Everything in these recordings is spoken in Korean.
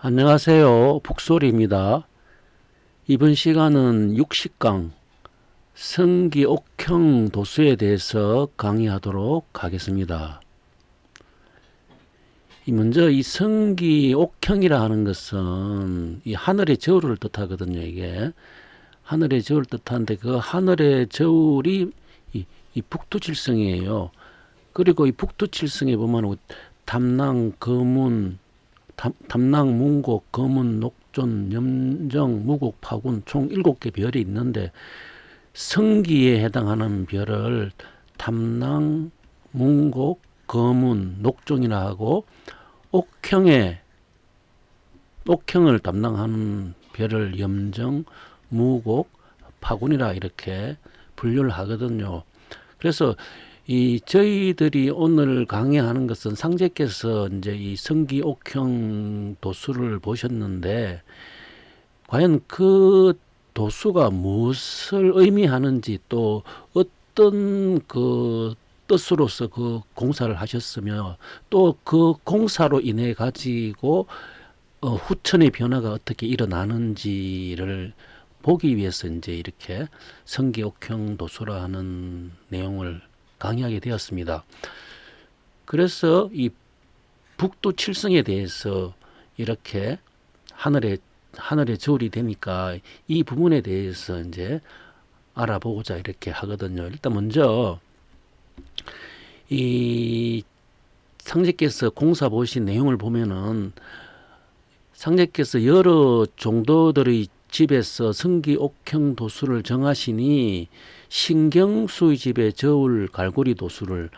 안녕하세요. 북소리입니다. 이번 시간은 60강 성기옥형 도수에 대해서 강의하도록 하겠습니다. 먼저 이 성기옥형이라 하는 것은 이 하늘의 저울을 뜻하거든요. 이게 하늘의 저울을 뜻하는데 그 하늘의 저울이 이 북두칠성이에요. 그리고 이 북두칠성에 보면 담낭, 거문, 담낭, 문곡, 거문, 녹존, 염정, 무곡, 파군 총 7개 별이 있는데 성기에 해당하는 별을 담낭, 문곡, 거문, 녹존이라 하고 옥형을 담당하는 별을 염정, 무곡, 파군이라 이렇게 분류를 하거든요. 그래서 저희들이 오늘 강의하는 것은 상제께서 이제 이 성기옥형 도수를 보셨는데 과연 그 도수가 무엇을 의미하는지 또 어떤 그 뜻으로서 그 공사를 하셨으며 또 그 공사로 인해 가지고 후천의 변화가 어떻게 일어나는지를 보기 위해서 이제 이렇게 성기옥형 도수라 하는 내용을 강의하게 되었습니다. 그래서 이 북두 칠성에 대해서 이렇게 하늘의 저울이 되니까 이 부분에 대해서 이제 알아보고자 이렇게 하거든요. 일단 먼저 이 상제께서 공사 보신 내용을 보면은 상제께서 여러 종도들의 집에서 성기옥형 도수를 정하시니 신경수의 집에 저울 갈고리 도수를,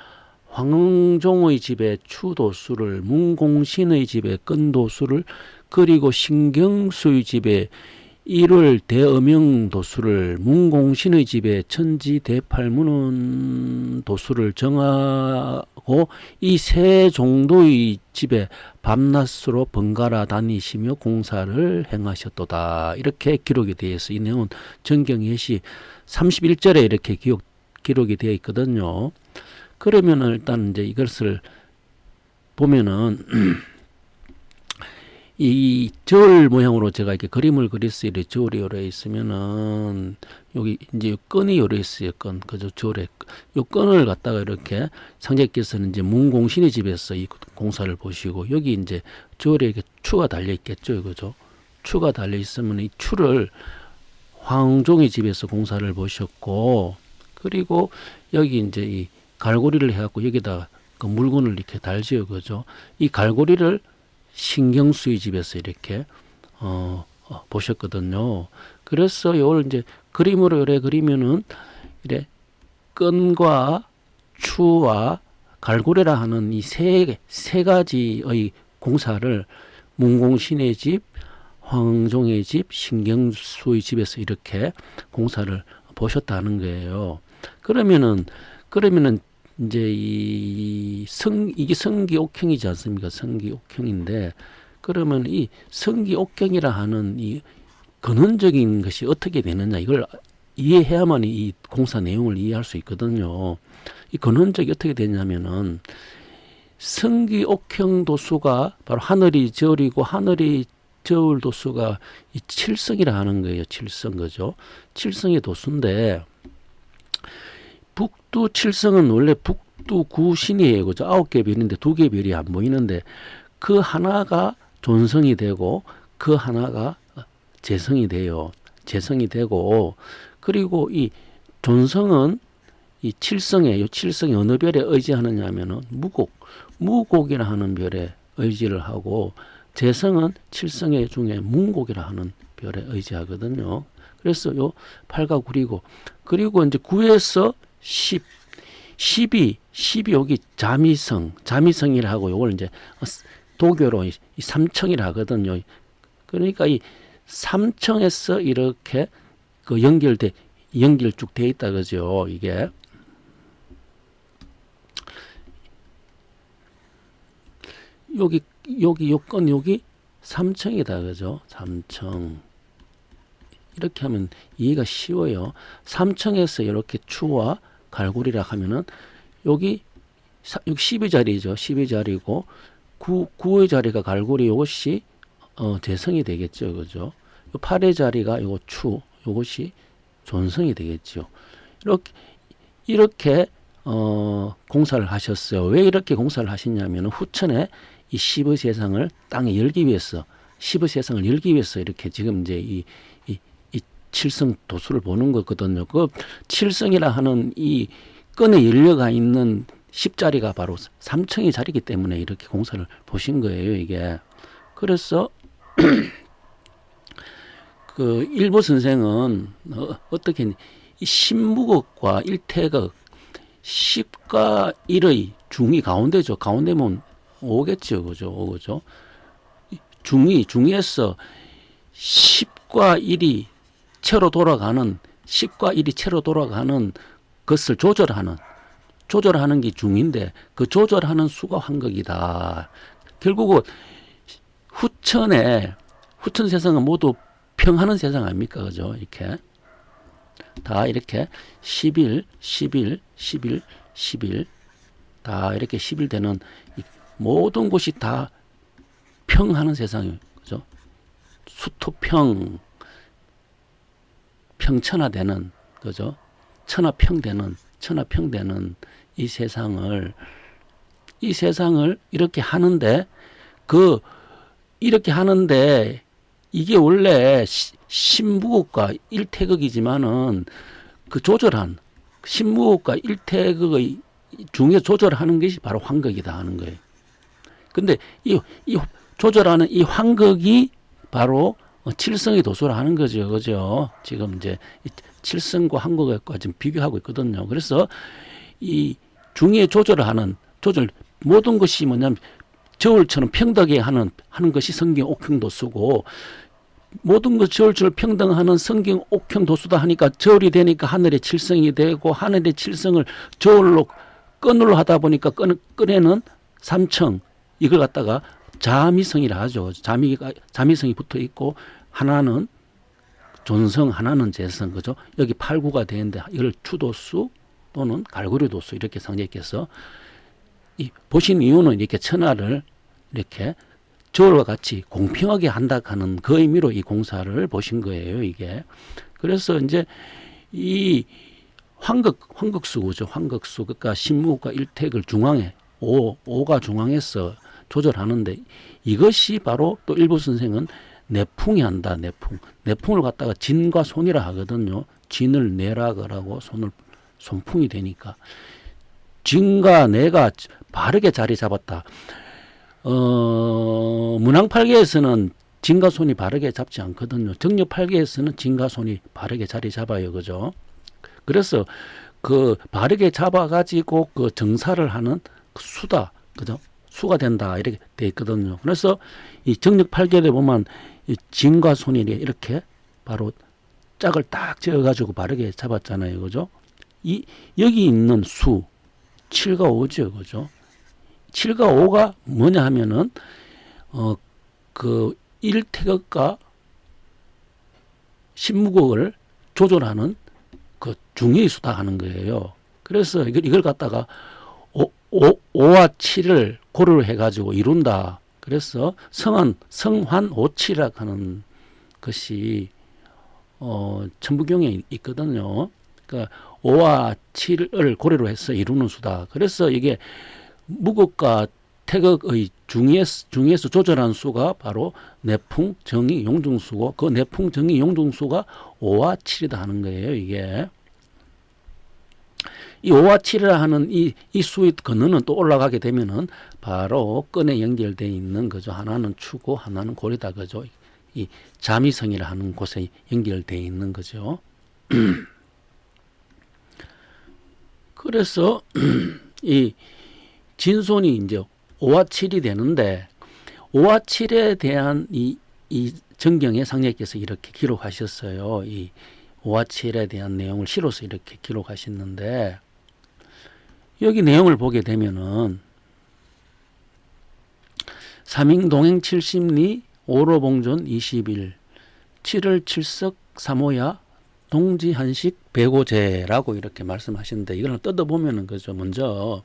황종의 집에 추 도수를, 문공신의 집에 끈 도수를, 그리고 신경수의 집에 일월 대음영 도수를, 문공신의 집에 천지 대팔문원 도수를 정하고 이 세 종도의 집에 밤낮으로 번갈아 다니시며 공사를 행하셨도다. 이렇게 기록이 되어 있어. 이 내용은 정경예시 31절에 이렇게 기록이 되어 있거든요. 그러면은 일단 이제 이것을 보면은 이 저울 모양으로 제가 이렇게 그림을 그렸어요. 저울이 요래 있으면은 여기 이제 끈이 요래 있어요. 끈. 그죠? 저울에 요 끈을 갖다가 이렇게 상제께서는 이제 문공신의 집에서 이 공사를 보시고 여기 이제 저울에 이렇게 추가 달려 있겠죠. 그죠? 추가 달려 있으면 이 추를 황종의 집에서 공사를 보셨고 그리고 여기 이제 이 갈고리를 해갖고 여기다 그 물건을 이렇게 달지요. 그죠? 이 갈고리를 신경수의 집에서 이렇게 보셨거든요. 그래서 이걸 이제 그림으로 이래 그리면은 이래 끈과 추와 갈고리라 하는 이 세 가지의 공사를 문공신의 집, 황종의 집, 신경수의 집에서 이렇게 공사를 보셨다는 거예요. 그러면은 이제 이게 성기옥형이지 않습니까? 성기옥형인데 그러면 이 성기옥형이라 하는 이 근원적인 것이 어떻게 되느냐 이걸 이해해야만 이 공사 내용을 이해할 수 있거든요. 이 근원적이 어떻게 되냐면은 성기옥형 도수가 바로 하늘이 저울이고 하늘이 저울 도수가 이 칠성이라 하는 거예요. 칠성 거죠. 칠성의 도수인데 북두 칠성은 원래 북두 구신이에요. 그죠? 9개 별인데 2개 별이 안 보이는데 그 하나가 존성이 되고 그 하나가 재성이 돼요. 재성이 되고 그리고 이 존성은 이 칠성이 어느 별에 의지하느냐 하면은 무곡이라 하는 별에 의지를 하고 재성은 칠성의 중에 문곡이라 하는 별에 의지하거든요. 그래서 요 8과 9이고 그리고 이제 9에서 10이 여기 자미성이라 하고 요걸 이제 도교로 이 삼청이라 하거든요. 그러니까 이 삼청에서 이렇게 그 연결쭉 돼 있다 그죠. 이게 여기 요건 여기 삼청이다 그죠. 삼청 이렇게 하면 이해가 쉬워요. 삼청에서 이렇게 추와 갈고리라 하면은 여기 12자리죠. 12자리고 9의 자리가 갈고리, 이것이 재성이 되겠죠. 그죠? 요 8의 자리가 요거 추, 요것이 존성이 되겠죠. 이렇게 공사를 하셨어요. 왜 이렇게 공사를 하셨냐면 후천에 이 10의 세상을 땅에 열기 위해서 10의 세상을 열기 위해서 이렇게 지금 이제 이 칠성 도수를 보는 거거든요. 그 칠성이라 하는 이 끈에 열려가 있는 10자리가 바로 삼청의 자리이기 때문에 이렇게 공사를 보신 거예요, 이게. 그래서 그 일부 선생은 어떻게 이 신무극과 일태극 10과 1의 중이 가운데죠. 가운데면 5겠죠. 그죠? 5죠. 중에서 10과 1이 채로 돌아가는 10과 1이 채로 돌아가는 것을 조절하는 게 중인데 그 조절하는 수가 환극이다. 결국은 후천 세상은 모두 평하는 세상 아닙니까? 그죠? 이렇게 다 이렇게 11, 11, 11, 11 다 이렇게 11 되는 모든 곳이 다 평하는 세상이에요. 그죠? 수토평 평천하되는 그죠? 천하평되는 이 세상을 이렇게 하는데 이렇게 하는데 이게 원래 신무극과 일태극이지만은 그 조절한 신무극과 일태극의 중에 조절하는 것이 바로 환극이다 하는 거예요. 근데 이 조절하는 이 환극이 바로 칠성의 도수를 하는 거죠. 그죠? 지금 이제 칠성과 환극과 지금 비교하고 있거든요. 그래서 이 중에 조절 모든 것이 뭐냐면 저울처럼 평등하게 하는 것이 성경 옥형 도수고 모든 것 저울처럼 평등하는 성경 옥형 도수다 하니까 저울이 되니까 하늘의 칠성이 되고 하늘의 칠성을 저울로 끈으로 하다 보니까 끈에는 삼청 이걸 갖다가 자미성이라 하죠. 자미성이 붙어 있고 하나는 존성, 하나는 재성, 그죠? 여기 8, 9가 되는데 이걸 추도수 또는 갈고리 도수 이렇게 상징해서 보신 이유는 이렇게 천하를 이렇게 저울과 같이 공평하게 한다 하는 그 의미로 이 공사를 보신 거예요, 이게. 그래서 이제 이 환극수죠. 환극수. 그러니까 신무과 일택을 중앙에 5가 중앙에서 조절하는데 이것이 바로 또 일부 선생은 내풍이 한다. 내풍을 갖다가 진과 손이라 하거든요. 진을 내라고 손을 손풍이 되니까 진과 내가 바르게 자리 잡았다. 문항팔계에서는 진과 손이 바르게 잡지 않거든요. 정력팔계에서는 진과 손이 바르게 자리 잡아요. 그죠? 그래서 그 바르게 잡아가지고 그 정사를 하는 그 수다. 그죠? 수가 된다. 이렇게 돼 있거든요. 그래서 이 정력팔계에 보면 이 진과 손이 이렇게 바로 짝을 딱 지어가지고 바르게 잡았잖아요. 그죠? 여기 있는 수, 7과 5죠. 그죠? 7과 5가 뭐냐 하면은, 그 일태극과 신무극을 조절하는 그 중의 수다 하는 거예요. 그래서 이걸 갖다가 5와 7을 고려를 해가지고 이룬다. 그래서 성환 오치라 하는 것이 천부경에 있거든요. 그러니까 5와 7을 고려로 해서 이루는 수다. 그래서 이게 무극과 태극의 중에서 조절한 수가 바로 내풍, 정의, 용중수고 그 내풍, 정의, 용중수가 5와 7이다 하는 거예요. 이게 이 5와 7이라 하는 이 수의 근원은 또 올라가게 되면은 바로 끈에 연결되어 있는 거죠. 하나는 추고 하나는 고리다 그죠. 이 자미성이라 하는 곳에 연결되어 있는 거죠. 그래서 이 진손이 이제 5와 7이 되는데 5와 7에 대한 이 정경에 상례께서 이렇게 기록하셨어요. 이 5와 7에 대한 내용을 실어서 이렇게 기록하셨는데 여기 내용을 보게 되면은 삼잉동행 70리 5로 봉존 20일 7을 7석 3호야 동지한식 배고제라고 이렇게 말씀하시는데 이걸 뜯어보면은 그죠. 먼저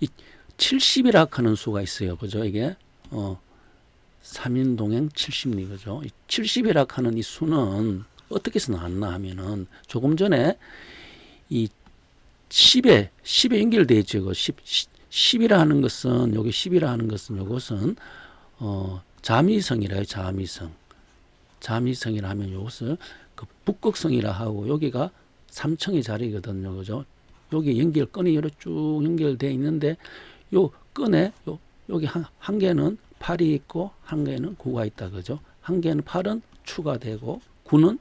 이 70이라 하는 수가 있어요. 그죠. 이게 3인동행 70리 그죠? 70이라 하는 이 수는 어떻게 해서 나왔나 하면은 조금 전에 이 10에 연결되어 있죠. 10이라 하는 것은 여기 10이라 하는 것은 요것은 자미성이라 해요. 자미성이라 하면 요것을 그 북극성이라 하고 여기가 삼청의 자리거든요. 그죠? 여기 끈이 여러 쭉 연결되어 있는데 요 끈에 여기 한 개는 팔이 있고 한 개는 구가 있다. 그죠? 한 개는 팔은 추가 되고 구는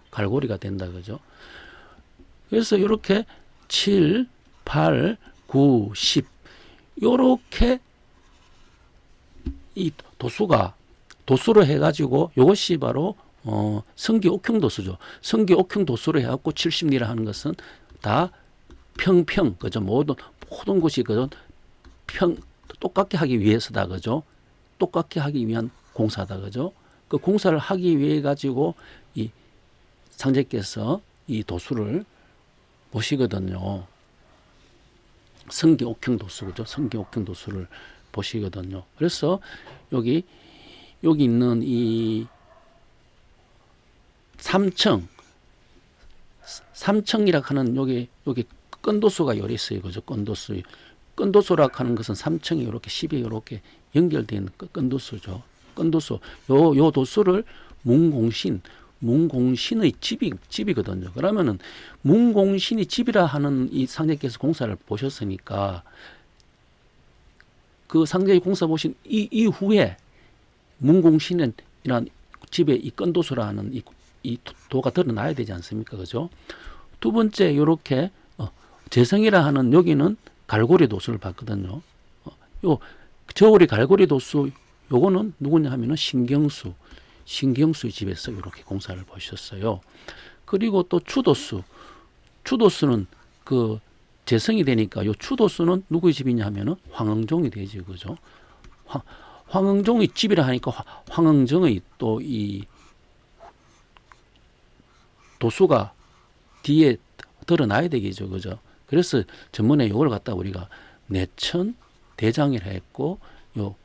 갈고리가 된다. 그죠? 그래서 이렇게 7, 8, 9, 10 요렇게 이 도수로 해가지고 요것이 바로 성기옥형 도수죠. 성기옥형 도수로 해갖고 70리라 하는 것은 다 평평 그죠? 모든 것이 그죠? 똑같게 하기 위해서다. 그죠? 똑같게 하기 위한 공사다. 그죠? 그 공사를 하기 위해 가지고 이 상제께서 이 도수를 보시거든요. 성기옥형 도수 그죠? 성기옥형 도수를 보시거든요. 그래서 여기 있는 이 삼청이라 하는 여기 건도수가 여러 있어요. 그죠? 건도수라 하는 것은 삼청이 이렇게 10이 이렇게 연결된 건도수죠. 건도수. 요 도수를 문공신의 집이거든요. 그러면은 문공신이 집이라 하는 이 상제께서 공사를 보셨으니까 그 상제의 공사 보신 이후에 문공신이란 집에 이 건도수라는 이 도가 드러나야 되지 않습니까? 그죠? 두 번째, 요렇게, 재성이라 하는 여기는 갈고리 도수를 봤거든요. 요, 저울이 갈고리 도수, 요거는 누구냐 하면은 신경수의 집에서 이렇게 공사를 보셨어요. 그리고 또 추도수는 그 재성이 되니까 요 추도수는 누구의 집이냐 하면은 황흥종이 되죠. 그죠? 황흥종의 집이라 하니까 황흥정의 또 이 도수가 뒤에 드러나야 되겠죠. 그죠? 그래서 전문에 이걸 갖다 우리가 내천 대장이라 했고 요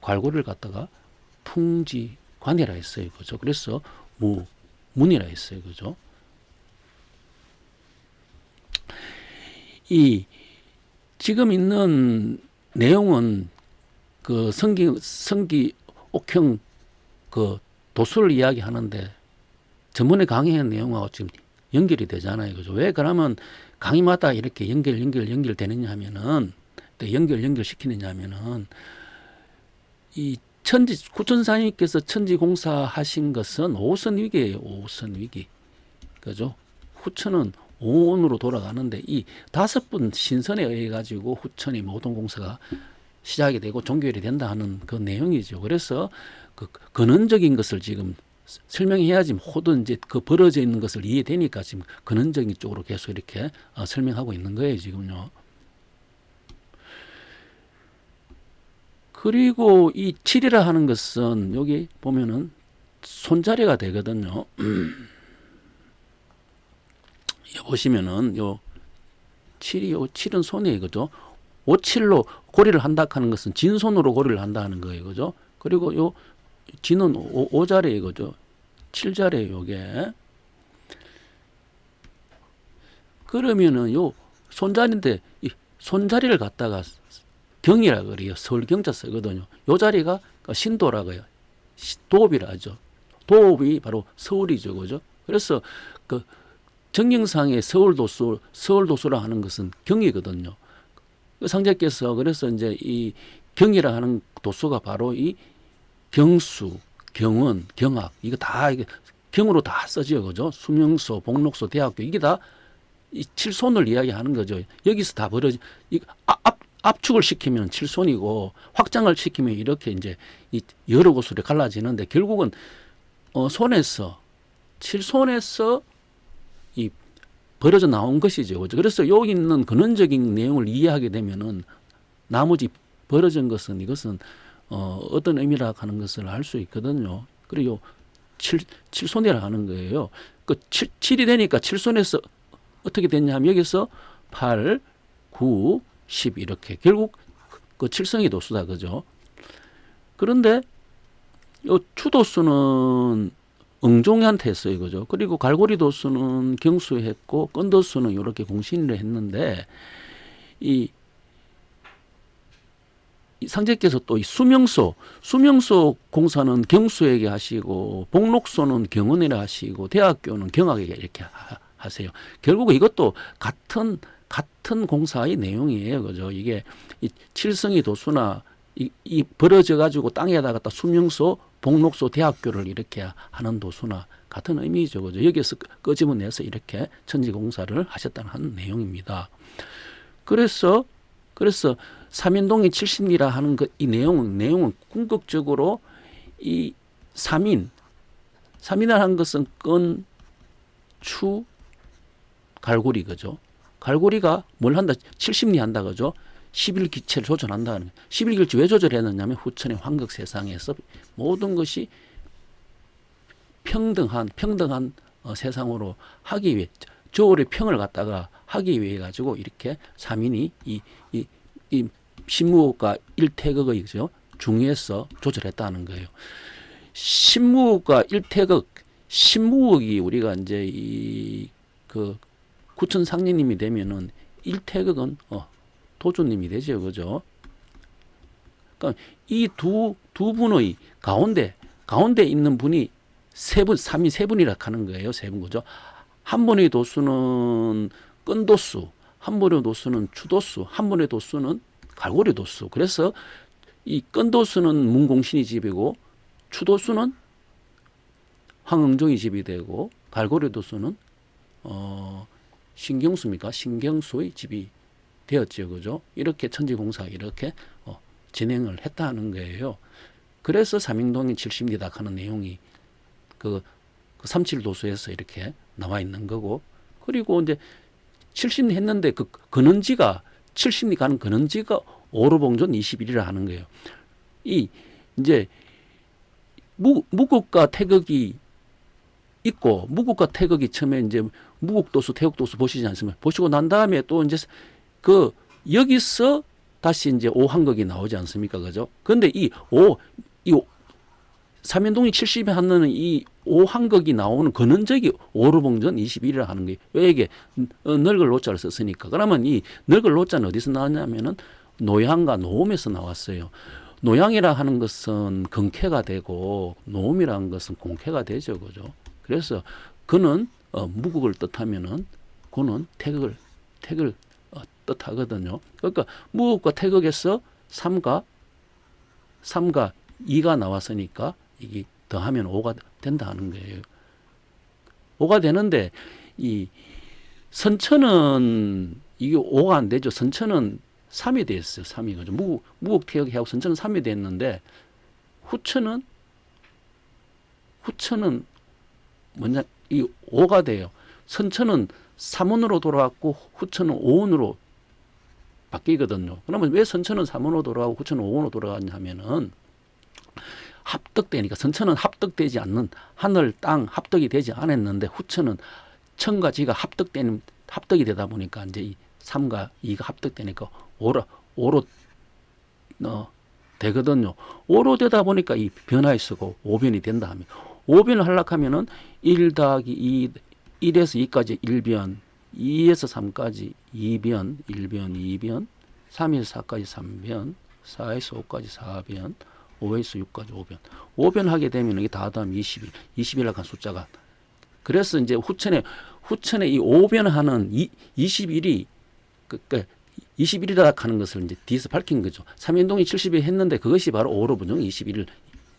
괄고를 갖다가 풍지관이라 했어요. 그죠? 그래서 문이라 했어요. 그죠? 이 지금 있는 내용은 그 성기옥형 그 도수를 이야기하는데 전문의 강의한 내용하고 지금 연결이 되잖아요. 그죠? 왜 그러면 강의마다 이렇게 연결되느냐 하면은 또 연결시키느냐 하면은 이 후천사님께서 천지공사 하신 것은 5선 위기예요. 5선 위기. 그죠? 후천은 5원으로 돌아가는데 이 5분 신선에 의해 가지고 후천이 모든 공사가 시작이 되고 종결이 된다 하는 그 내용이죠. 그래서 그 근원적인 것을 지금 설명해야지 모든 이제 그 벌어져 있는 것을 이해되니까 지금 근원적인 쪽으로 계속 이렇게 설명하고 있는 거예요, 지금요. 그리고 이 7이라 하는 것은 여기 보면은 손자리가 되거든요. 보시면은 요 7은 손이에요. 그죠? 5칠로 고리를 한다 하는 것은 진손으로 고리를 한다 하는 거예요. 그죠? 그리고 요 진은 5자리예요. 그죠? 7자리예요. 요게. 그러면은 요 손자리인데 이 손자리를 갖다가 경이라 그래요. 서울 경자 쓰거든요. 요 자리가 신도라고 해요. 도읍이라 하죠. 도읍이 바로 서울이죠. 그죠? 그래서 그 정경상의 서울도수라 하는 것은 경이거든요. 상제께서 그래서 이제 이 경이라 하는 도수가 바로 이 경수, 경원, 경학 이거 다 이게 경으로 다 써져요. 그죠? 수명소, 복록소, 대학교 이게 다 이 칠손을 이야기하는 거죠. 여기서 다 벌어지 압축을 시키면 칠손이고 확장을 시키면 이렇게 이제 이 여러 곳으로 갈라지는데 결국은 손에서 칠손에서 이 벌어져 나온 것이죠. 그죠? 그래서 여기 있는 근원적인 내용을 이해하게 되면은 나머지 벌어진 것은 이것은 어떤 의미라 하는 것을 알 수 있거든요. 그리고 칠손이라 하는 거예요. 그 7이 되니까 칠손에서 어떻게 됐냐 하면 여기서 8, 9, 10 이렇게 결국 그 칠성이 도수다. 그죠? 그런데 요 추도수는 응종이한테 했어요, 그죠? 그리고 갈고리 도수는 경수에 했고 건도수는 이렇게 공신을 했는데 이 상제께서 또 이 수명소 공사는 경수에게 하시고 복록소는 경원에게 하시고 대학교는 경학에게 이렇게 하세요. 결국 이것도 같은 공사의 내용이에요, 그죠? 이게 이 칠성이 도수나 이 벌어져 가지고 땅에다가 갖다 수명소, 복록소, 대학교를 이렇게 하는 도수나 같은 의미죠, 그죠? 여기에서 끄집어내서 이렇게 천지공사를 하셨다는 내용입니다. 그래서 삼인동이 70리라 하는 이 내용은 궁극적으로 이 삼인이라는 것은 건, 추, 갈고리, 그죠? 갈고리가 뭘 한다? 70리 한다, 그죠? 11기체를 조절한다. 11기체 왜 조절했느냐면 후천의 황극 세상에서 모든 것이 평등한 세상으로 하기 위해 저울의 평을 갖다가 하기 위해 가지고 이렇게 삼인이 이 신무옥과 일태극의 그죠? 중에서 조절했다는 거예요. 신무옥과 일태극, 신무옥이 우리가 이제 그 구천 상례님이 되면은 일태극은 도주님이 되죠, 그죠? 그러니까 이 두 분의 가운데 있는 분이 삼인 세 분이라 하는 거예요, 세 분, 그죠? 한 분의 도수는 건도수, 한 분의 도수는 추도수, 한 분의 도수는 갈고리 도수. 그래서 이 건도수는 문공신이 집이고 추도수는 황응종이 집이 되고 갈고리 도수는 신경수입니까? 신경수의 집이 되었죠, 그죠? 이렇게 천지공사 이렇게 진행을 했다는 거예요. 그래서 삼인동이 70리다 하는 내용이 그 삼칠도수에서 이렇게 나와 있는 거고, 그리고 이제 70리 했는데 그 근원지가 70리 가는 근원지가 오로봉존 21이라 하는 거예요. 이 이제 무국과 태극이 있고 무국과 태극이 처음에 이제 무국도수 태극도수 보시지 않습니까? 보시고 난 다음에 또 이제 그 여기서 다시 이제 오한극이 나오지 않습니까? 그죠? 근데 이 삼인동이 70에 하는 이 오한극이 나오는 근원적이 오르봉전 21이라 하는 거예요. 왜 이게 늙을 노자를 썼으니까. 그러면 이 늙을 노자는 어디서 나왔냐면은 노양과 노음에서 나왔어요. 노양이라 하는 것은 근캐가 되고 노음이라는 것은 공캐가 되죠, 그죠? 그래서 그는 무국을 뜻하면은 그는 태극을 뜻하거든요. 그러니까 무국과 태극에서 3과 2가 나왔으니까 이게 더하면 5가 된다 하는 거예요. 5가 되는데 이 선천은 이게 5가 안 되죠. 선천은 3이 돼 있어요. 3이 그죠. 무국 태극하고 선천은 3이 됐는데 후천은 뭐냐 이 5가 돼요. 선천은 3원으로 돌아왔고 후천은 5원으로 바뀌거든요. 그러면 왜 선천은 3원으로 돌아가고 후천은 5원으로 돌아가냐 하면은 합덕되니까 선천은 합덕되지 않는 하늘, 땅 합덕이 되지 않았는데 후천은 천과 지가 합덕이 되다 보니까 이제 이 3과 2가 합덕되니까 5로 되거든요. 5로 되다 보니까 이 변화에 쓰고 5변이 된다 하면 5변을 하려고 하면은 1 더하기 2, 1에서 2까지 1변, 2에서 3까지 2변, 1변, 2변, 3에서 4까지 3변, 4에서 5까지 4변, 5에서 6까지 5변. 5변 하게 되면 이게 다 더하면 21. 21이라고 한 숫자가. 그래서 이제 후천에 이 5변 하는 21이, 그러니까 21이라 하는 것을 이제 뒤에서 밝힌 거죠. 삼인동이 70에 했는데 그것이 바로 5로 분정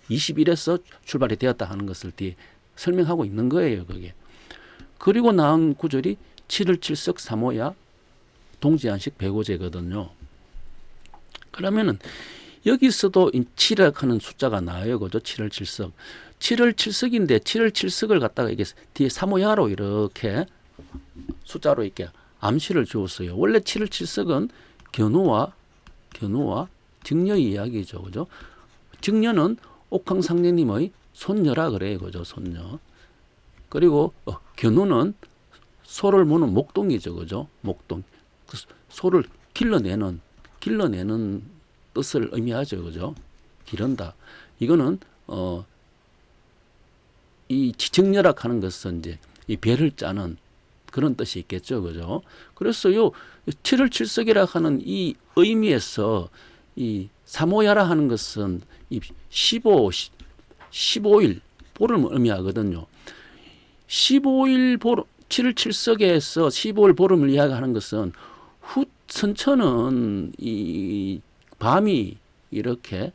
21에서 출발이 되었다 하는 것을 뒤에 설명하고 있는 거예요, 그게. 그리고 나온 구절이 7을 7석 3호야 동지안식 백오제거든요. 그러면은 여기서도 7이라고 하는 숫자가 나와요. 그죠? 7월 7석. 7월 7석인데 7월 7석을 갖다가 이게 뒤에 3호야로 이렇게 숫자로 이렇게 암시를 주었어요. 원래 7월 7석은 견우와 직녀의 이야기죠. 그죠? 직녀는 옥황상제님의 손녀라 그래요. 그죠? 손녀. 그리고 견우는 소를 무는 목동이죠. 그죠? 목동. 그 소를 길러내는 뜻을 의미하죠. 그죠? 기른다. 이거는 이 지정렬학하는 것은 이제 이 별을 짜는 그런 뜻이 있겠죠, 그죠? 그래서 요 7월 7석이라 하는 이 의미에서 이 사모야라 하는 것은 이 15일 보름을 의미하거든요. 15일 보름, 7월 7석에서 15일 보름을 이야기하는 것은 선천은 이 밤이 이렇게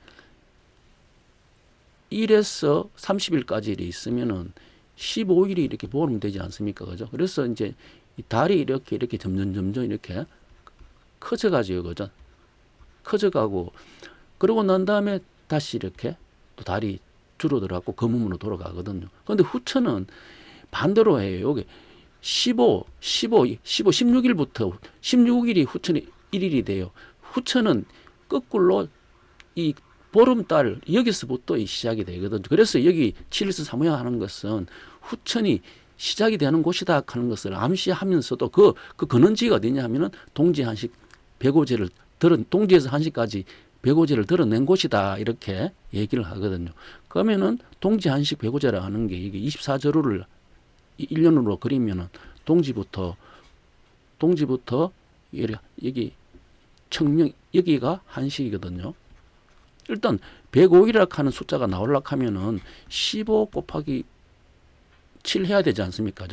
1에서 30일까지 있으면은 15일이 이렇게 보름 되지 않습니까? 그죠? 그래서 이제 이 달이 이렇게 점점 이렇게 커져가지고, 그죠? 커져가고, 그러고 난 다음에 다시 이렇게 또 달이 줄어들어갖고 거문으로 돌아가거든요. 그런데 후천은 반대로 해요. 여기 16일부터 16일이 후천이 1일이 돼요. 후천은 거꾸로 이 보름달 여기서부터 시작이 되거든요. 그래서 여기 7일서 사모야 하는 것은 후천이 시작이 되는 곳이다 하는 것을 암시하면서도 그 근원지가 어디냐 하면은 동지 한식 백오제를 동지에서 한식까지 백오제를 드러낸 곳이다 이렇게 얘기를 하거든요. 그러면은 동지 한식 백오제라 하는 게 이게 24절호를 1년으로 그리면은 동지부터 여기 청명 여기가 한식이거든요. 일단 105이라 하는 숫자가 나오려고 하면은 15 곱하기 7 해야 되지 않습니까?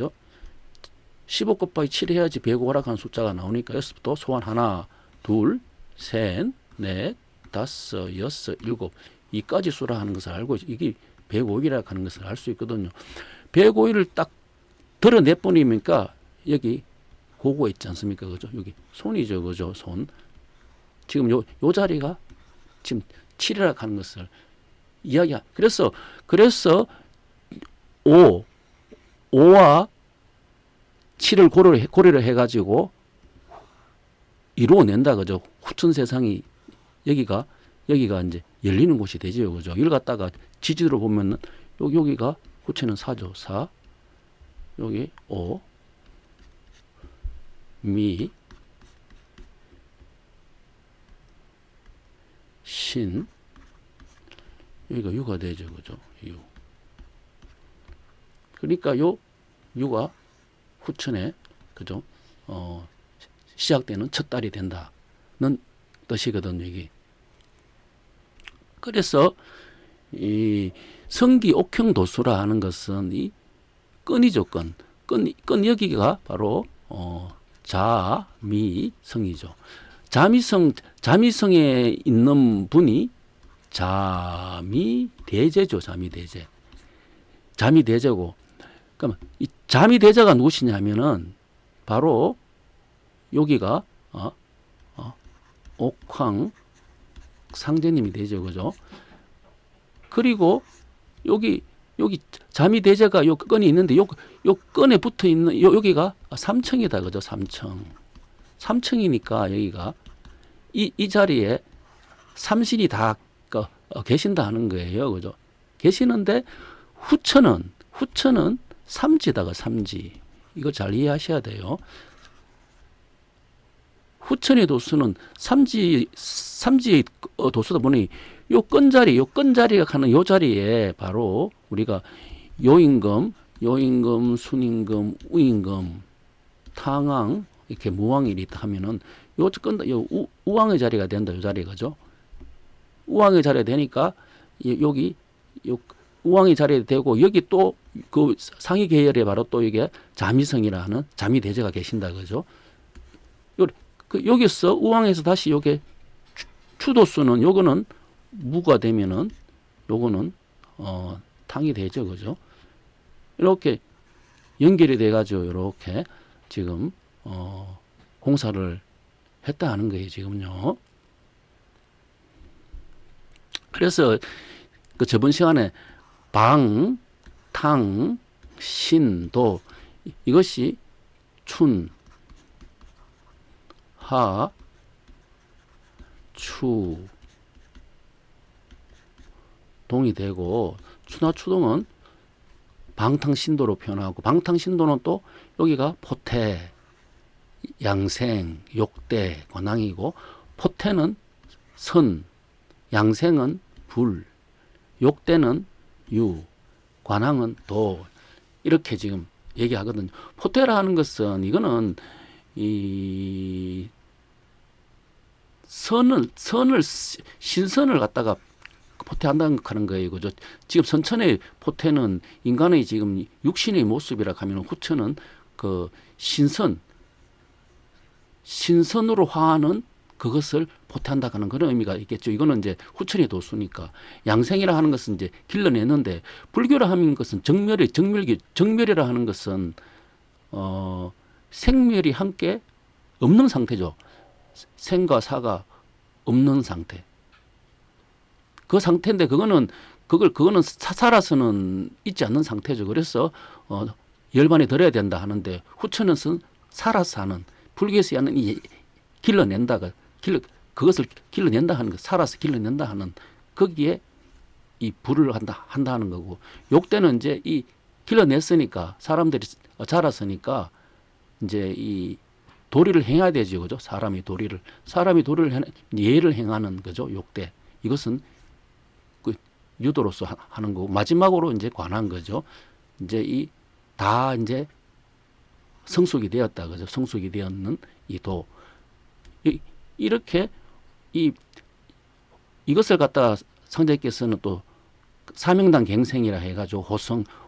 15 곱하기 7 해야지 105라 하는 숫자가 나오니까 여기서부터 소환 하나, 둘, 셋, 넷, 다섯, 여섯, 일곱 이까지 수라 하는 것을 알고 이게 105이라 하는 것을 알 수 있거든요. 105일을 딱 드러내버리니까 여기 고거 있지 않습니까? 그죠? 여기 손이죠. 그죠? 손. 지금 요 자리가 지금 7이라 하는 것을 이야기하. 그래서 5와 7을 고려를 해가지고 이루어낸다. 그죠? 후천 세상이 여기가 이제 열리는 곳이 되죠. 그죠? 이걸 갖다가 지지로 보면은 여기가 후천은 4죠. 4. 여기 5. 미. 신. 여기가 유가 되죠. 그죠? 유. 그러니까 요 유가 후천에 그죠? 시작되는 첫 달이 된다는 뜻이거든요, 이게. 그래서 이 성기 옥형 도수라 하는 것은 이 끈이죠, 끈 여기가 바로 자미성이죠. 자미성에 있는 분이 자미대제죠. 자미대제고. 그러면 이 자미대제가 누구시냐면은 바로 여기가 옥황 상제님이 되죠. 그죠? 그리고 여기 자미대제가 요 끈이 있는데 요 끈에 붙어 있는 여기가 삼청이다. 그죠? 삼청이니까 여기가 이 자리에 삼신이 다 계신다 하는 거예요. 그죠? 계시는데 후천은 삼지다가 삼지. 이거 잘 이해하셔야 돼요. 후천의 도수는 삼지의 도수다 보니 요 끈자리가 가는 요 자리에 바로 우리가 요임금, 순임금, 우임금, 탕왕, 이렇게 무왕일이 있다 하면은 요 우왕의 자리가 된다. 요 자리가죠. 우왕의 자리가 되니까 여기 우왕의 자리에 되고 여기 또 그 상위 계열에 바로 또 이게 자미성이라 하는 자미대제가 계신다. 그죠? 여기서 우왕에서 다시 요게 추도수는 요거는 무가 되면은 요거는 탕이 되죠. 그죠? 이렇게 연결이 돼 가지고 이렇게 지금 공사를 했다 하는 거예요, 지금요. 그래서 그 저번 시간에 방, 탕, 신, 도 이것이 춘, 하, 추, 동이 되고 추나 추동은 방탕신도로 표현하고 방탕신도는 또 여기가 포태, 양생, 욕대, 권왕이고 포태는 선, 양생은 불, 욕대는 유, 관항은 도. 이렇게 지금 얘기하거든요. 포태라 하는 것은 이거는 이 신선을 갖다가 포태한다는 하는 거예요. 그죠? 지금 선천의 포태는 인간의 지금 육신의 모습이라 하면 후천은 그 신선으로 화하는 그것을 포태한다 하는 그런 의미가 있겠죠. 이거는 이제 후천의 도수니까. 양생이라 하는 것은 이제 길러내는데, 불교라 하는 것은 정멸이라 하는 것은 생멸이 함께 없는 상태죠. 생과 사가 없는 상태. 그 상태인데 그거는 살아서는 있지 않는 상태죠. 그래서 열반에 들어야 된다 하는데, 후천은 살아서 하는, 불교에서 하는 이 길러낸다가 그것을 길러낸다 하는 거, 살아서 길러낸다 하는, 거기에 이 불을 한다 하는 거고, 욕대는 이제 이 길러냈으니까, 사람들이 자랐으니까 이제 이 도리를 행해야 되죠. 그죠? 사람이 도리를 예를 행하는 거죠. 욕대. 이것은 그 유도로서 하는 거고, 마지막으로 이제 관한 거죠. 이제 이제 성숙이 되었다. 그죠? 성숙이 되었는 이 도. 이렇게 이것을 갖다가 상자께서는 또 사명당 갱생이라 해가지고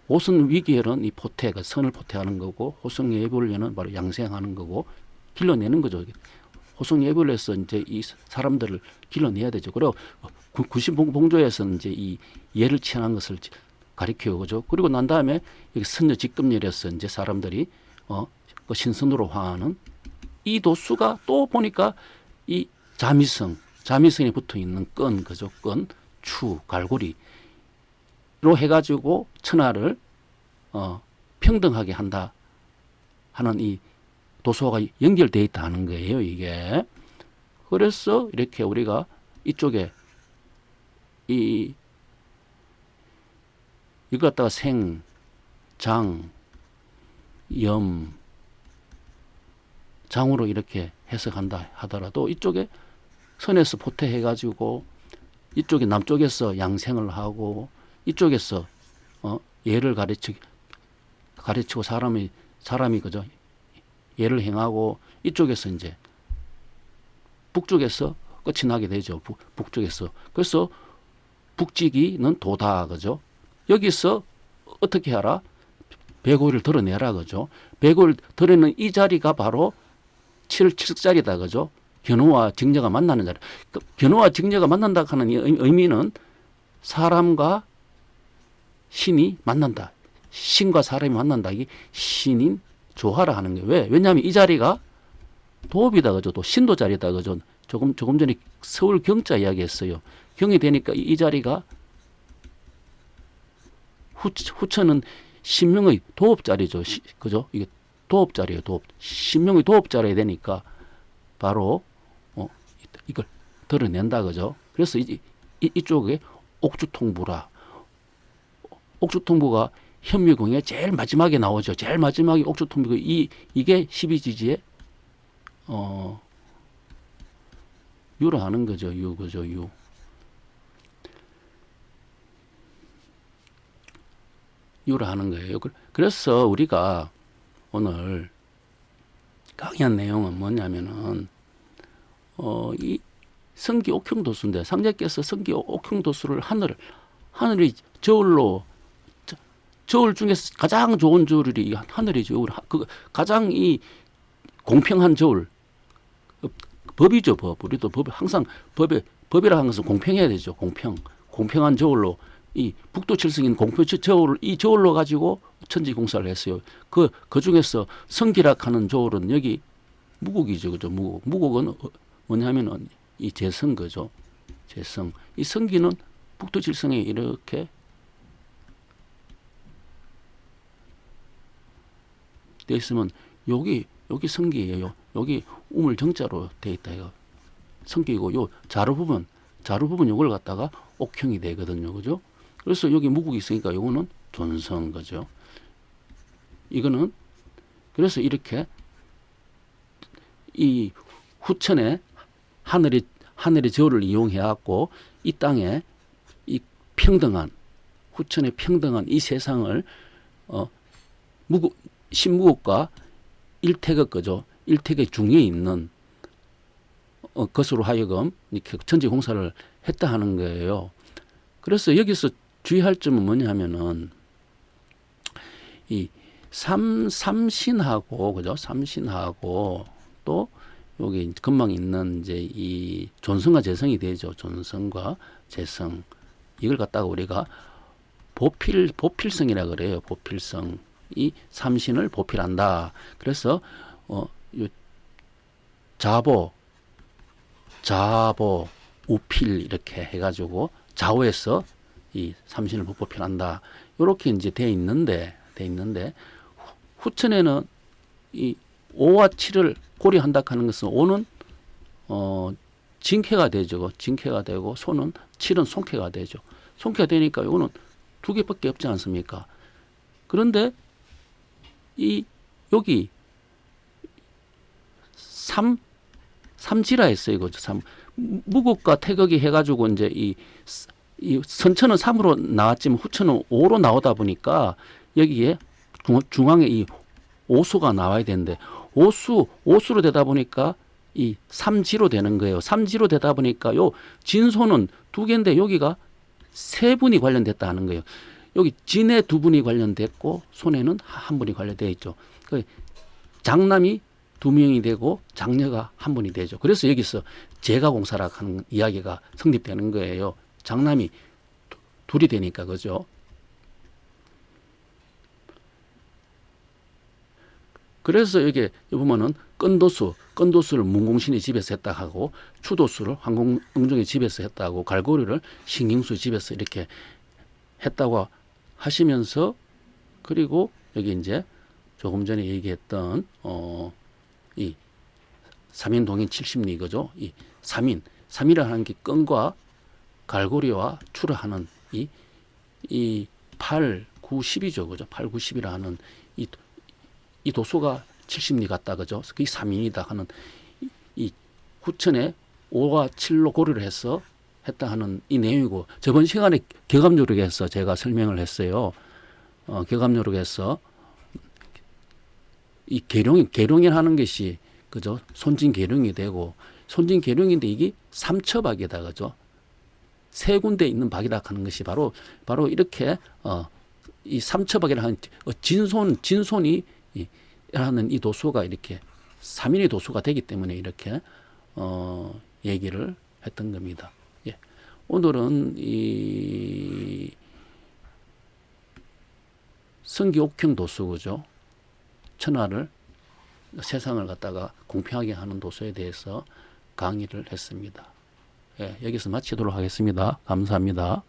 호성 위기에는 이 포태가 선을 포태하는 거고, 호성 예불에는 바로 양생하는 거고, 길러내는 거죠. 호성 예불에서 이제 이 사람들을 길러내야 되죠. 그리고 구신봉조에서는 이제 이 예를 취한 것을 가리켜요. 그죠? 그리고 난 다음에 여기 선녀 직급열에서 이제 사람들이 그 신선으로 화하는 이 도수가 또 보니까 이 자미성에 붙어 있는 끈, 그죠? 끈, 추, 갈고리로 해가지고 천하를 평등하게 한다 하는 이 도소가 연결되어 있다 하는 거예요, 이게. 그래서 이렇게 우리가 이쪽에 이거 갖다가 생, 장, 염, 장으로 이렇게 해석한다 하더라도, 이쪽에 선에서 포태해가지고 이쪽에 남쪽에서 양생을 하고, 이쪽에서 예를 가르치고 사람이 그죠? 예를 행하고, 이쪽에서 이제 북쪽에서 끝이 나게 되죠. 북쪽에서. 그래서 북지기는 도다, 그죠? 여기서 어떻게 하라? 배고를 드러내라, 그죠? 배고를 드러내는 이 자리가 바로 칠흑자리다, 그죠? 견호와 직녀가 만나는 자리. 그 견호와 직녀가 만난다 하는 의미는 사람과 신이 만난다. 신과 사람이 만난다. 이게 신인 조화라 하는 거예요. 왜? 왜냐하면 이 자리가 도읍이다, 그죠? 또 신도 자리다, 그죠? 조금 전에 서울 경자 이야기했어요. 경이 되니까 이 자리가 후천은 신명의 도읍 자리죠. 그죠? 이게 도읍 자리예요. 도읍. 신명의 도읍 자리에 되니까 바로 이걸 드러낸다, 그죠? 그래서 이쪽에 옥주통부라. 옥주통부가 현미궁에 제일 마지막에 나오죠. 제일 마지막에 옥주통부가 이게 12지지에 유라 하는 거죠. 그죠? 유. 유라 하는 거예요. 그래서 우리가 오늘 강의한 내용은 뭐냐면은 이 성기 옥형도수인데, 상자께서 성기 옥형도수를 하늘이 저울 중에서 가장 좋은 저울이 하늘이죠. 가장 이 공평한 저울, 법이죠, 법. 우리도 항상 법이라 하는 것은 공평해야 되죠. 공평한 저울로, 이 북도 칠성인 이 저울로 가지고 천지 공사를 했어요. 그 중에서 성기라 하는 저울은 여기 무국이죠, 그죠? 무국은 뭐냐면은 이 재성, 거죠. 재성. 이 성기는 북도 칠성에 이렇게 돼 있으면 여기 성기예요. 여기 우물 정자로 돼 있다, 이거. 성기고, 요 자루 부분 요걸 갖다가 옥형이 되거든요, 그죠? 그래서 여기 무국이 있으니까 요거는 존성, 거죠. 이거는 그래서 이렇게 이 후천에 하늘의 저울을 이용해 갖고 이 땅에 평등한 후천의 평등한 이 세상을 신무국과 일택의 거죠. 일택의 중에 있는 것으로 하여금 이렇게 천지 공사를 했다 하는 거예요. 그래서 여기서 주의할 점은 뭐냐면은 이 삼신하고 그죠? 삼신하고 또 여기 금방 있는 이제 이 존성과 재성이 되죠. 존성과 재성. 이걸 갖다가 우리가 보필성이라 그래요. 보필성. 이 삼신을 보필한다. 그래서 요 자보, 우필 이렇게 해가지고 좌우에서 이 삼신을 보필한다. 이렇게 이제 돼 있는데 후천에는 이 5와 7을 고려한다 하는 것은 5는 진캐가 되죠. 진캐가 되고 소는 7은 손캐가 되죠. 손캐가 되니까 이거는 두 개밖에 없지 않습니까? 그런데 여기 삼지라 했어요. 이거 무국과 태극이 해가지고 이제 이 선천은 3으로 나왔지만 후천은 5로 나오다 보니까 여기에 중앙에 이 오수가 나와야 되는데 오수로 되다 보니까 이 삼지로 되는 거예요. 삼지로 되다 보니까 요 진소는 두 개인데 여기가 세 분이 관련됐다 하는 거예요. 여기 진에 두 분이 관련됐고 손에는 한 분이 관련되어 있죠. 장남이 두 명이 되고 장녀가 한 분이 되죠. 그래서 여기서 제가공사라 하는 이야기가 성립되는 거예요. 장남이 둘이 되니까 그죠. 그래서 여기 보면은 건도수를 문공신이 집에서 했다 하고 추도수를 황공응종이 집에서 했다 하고 갈고리를 신경수 집에서 이렇게 했다고 하시면서 그리고 여기 이제 조금 전에 얘기했던 이 삼인동인 70리 이거죠. 이 삼이라는 게 끈과 갈고리와 추를 하는 이 8, 9, 10이죠. 그죠? 8, 9, 10이라 하는 이 도수가 70리 같다. 그죠? 그게 3인이다 하는 이 후천에 5와 7로 고려를 해서 했다 하는 이 내용이고 저번 시간에 격암요록에서 제가 설명을 했어요. 격암요록에서 이 계룡이라는 것이 그죠? 손진계룡이 되고 손진계룡인데 이게 삼처박이다. 그죠? 세 군데 있는 박이다 하는 것이 바로 이렇게 이 삼처박이라 하는 진손이 라는 이 도수가 이렇게 3인의 도수가 되기 때문에 이렇게 얘기를 했던 겁니다. 예. 오늘은 이 성기옥형 도수죠. 천하를 세상을 갖다가 공평하게 하는 도수에 대해서 강의를 했습니다. 예, 여기서 마치도록 하겠습니다. 감사합니다.